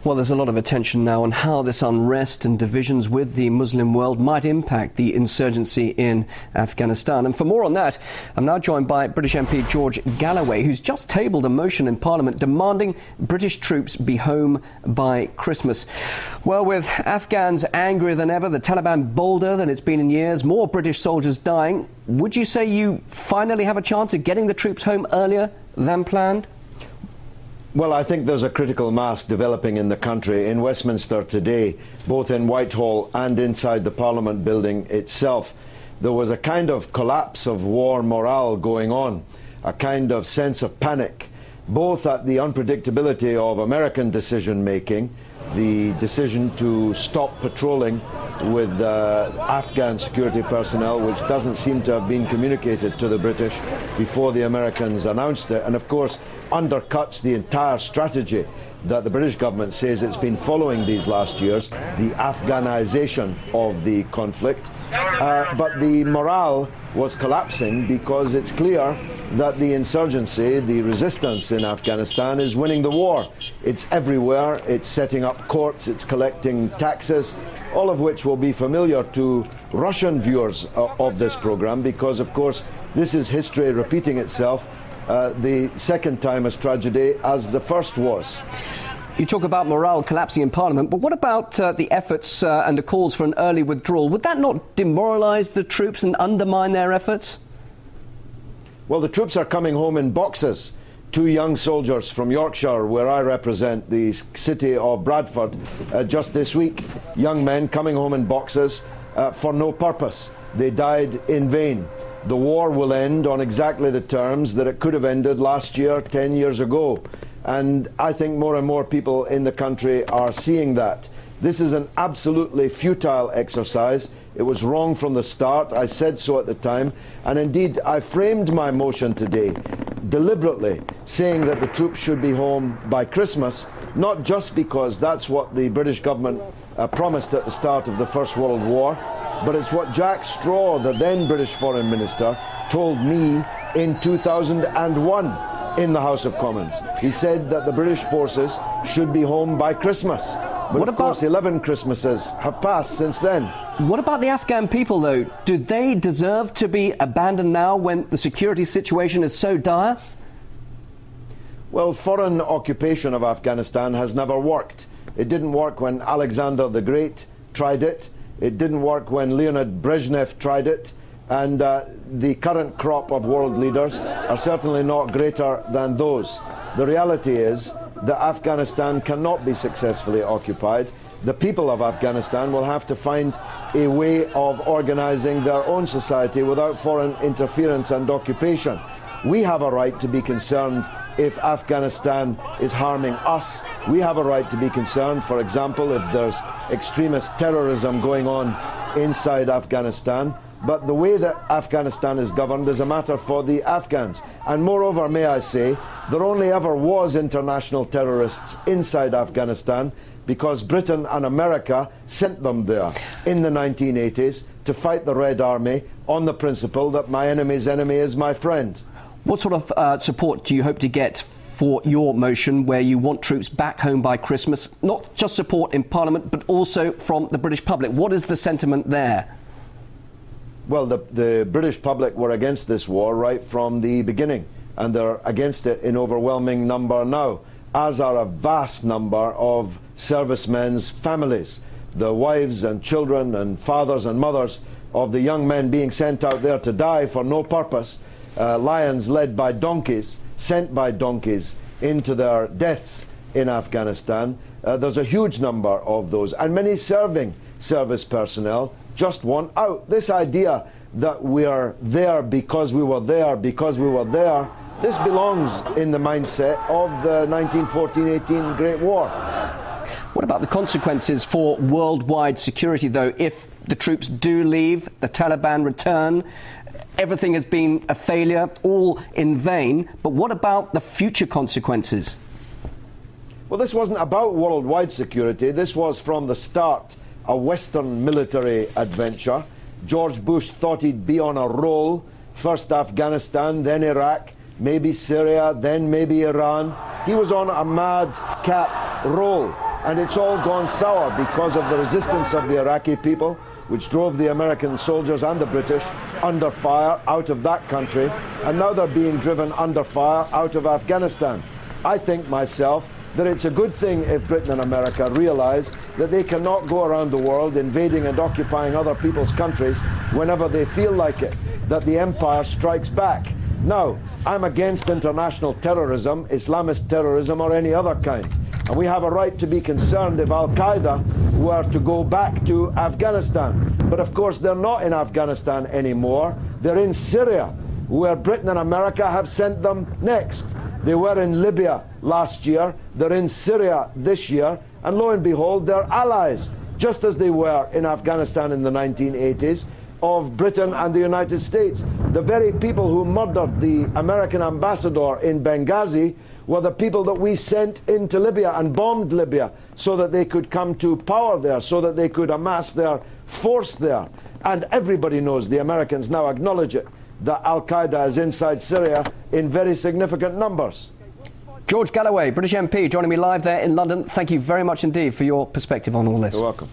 Well, there's a lot of attention now on how this unrest and divisions with the Muslim world might impact the insurgency in Afghanistan. And for more on that, I'm now joined by British MP George Galloway, who's just tabled a motion in Parliament demanding British troops be home by Christmas. Well, with Afghans angrier than ever, the Taliban bolder than it's been in years, more British soldiers dying, would you say you finally have a chance of getting the troops home earlier than planned? Well, I think there's a critical mass developing in the country. In Westminster today, both in Whitehall and inside the Parliament building itself, there was a kind of collapse of war morale going on, a kind of sense of panic, both at the unpredictability of American decision-making, the decision to stop patrolling with Afghan security personnel, which doesn't seem to have been communicated to the British before the Americans announced it, and of course undercuts the entire strategy that the British government says it's been following these last years, the Afghanization of the conflict. But the morale was collapsing because it's clear that the insurgency, the resistance in Afghanistan is winning the war. It's everywhere, it's setting up courts, it's collecting taxes, all of which will be familiar to Russian viewers of this program because, of course, this is history repeating itself. The second time as tragedy as the first was. You talk about morale collapsing in Parliament, but what about the efforts and the calls for an early withdrawal? Would that not demoralise the troops and undermine their efforts? Well, the troops are coming home in boxes. 2 young soldiers from Yorkshire, where I represent the city of Bradford, just this week. Young men coming home in boxes for no purpose. They died in vain. The war will end on exactly the terms that it could have ended last year, 10 years ago. And I think more and more people in the country are seeing that. This is an absolutely futile exercise. It was wrong from the start. I said so at the time. And indeed, I framed my motion today deliberately, saying that the troops should be home by Christmas, not just because that's what the British government promised at the start of the First World War, but it's what Jack Straw, the then British Foreign Minister, told me in 2001 in the House of Commons. He said that the British forces should be home by Christmas. But of course 11 Christmases have passed since then. What about the Afghan people, though? Do they deserve to be abandoned now when the security situation is so dire? Well, foreign occupation of Afghanistan has never worked. It didn't work when Alexander the Great tried it. It didn't work when Leonid Brezhnev tried it. And the current crop of world leaders are certainly not greater than those. The reality is that Afghanistan cannot be successfully occupied. The people of Afghanistan will have to find a way of organizing their own society without foreign interference and occupation. We have a right to be concerned if Afghanistan is harming us. We have a right to be concerned, for example, if there's extremist terrorism going on inside Afghanistan. But the way that Afghanistan is governed is a matter for the Afghans. And moreover, may I say, there only ever was international terrorists inside Afghanistan because Britain and America sent them there in the 1980s to fight the Red Army on the principle that my enemy's enemy is my friend. What sort of support do you hope to get for your motion where you want troops back home by Christmas? Not just support in Parliament, but also from the British public. What is the sentiment there? Well, the British public were against this war right from the beginning, and they're against it in overwhelming number now, as are a vast number of servicemen's families, the wives and children and fathers and mothers of the young men being sent out there to die for no purpose, lions led by donkeys, sent by donkeys into their deaths in Afghanistan. There's a huge number of those, and many serving service personnel just want out. This idea that we are there because we were there, because we were there, this belongs in the mindset of the 1914-18 Great War. What about the consequences for worldwide security, though, if the troops do leave, the Taliban return, everything has been a failure, all in vain, but what about the future consequences? Well, this wasn't about worldwide security. This was from the start a Western military adventure. George Bush thought he'd be on a roll, first Afghanistan, then Iraq, maybe Syria, then maybe Iran. He was on a madcap roll. And it's all gone sour because of the resistance of the Iraqi people, which drove the American soldiers and the British under fire out of that country, and now they're being driven under fire out of Afghanistan. I think myself that it's a good thing if Britain and America realise that they cannot go around the world invading and occupying other people's countries whenever they feel like it, that the empire strikes back. Now, I'm against international terrorism, Islamist terrorism or any other kind. And we have a right to be concerned if Al-Qaeda were to go back to Afghanistan. But of course they're not in Afghanistan anymore. They're in Syria, where Britain and America have sent them next. They were in Libya last year, they're in Syria this year, and lo and behold, they're allies, just as they were in Afghanistan in the 1980s, of Britain and the United States. The very people who murdered the American ambassador in Benghazi were the people that we sent into Libya and bombed Libya so that they could come to power there, so that they could amass their force there. And everybody knows, the Americans now acknowledge it, that Al-Qaeda is inside Syria in very significant numbers. George Galloway, British MP, joining me live there in London. Thank you very much indeed for your perspective on all this. You're welcome.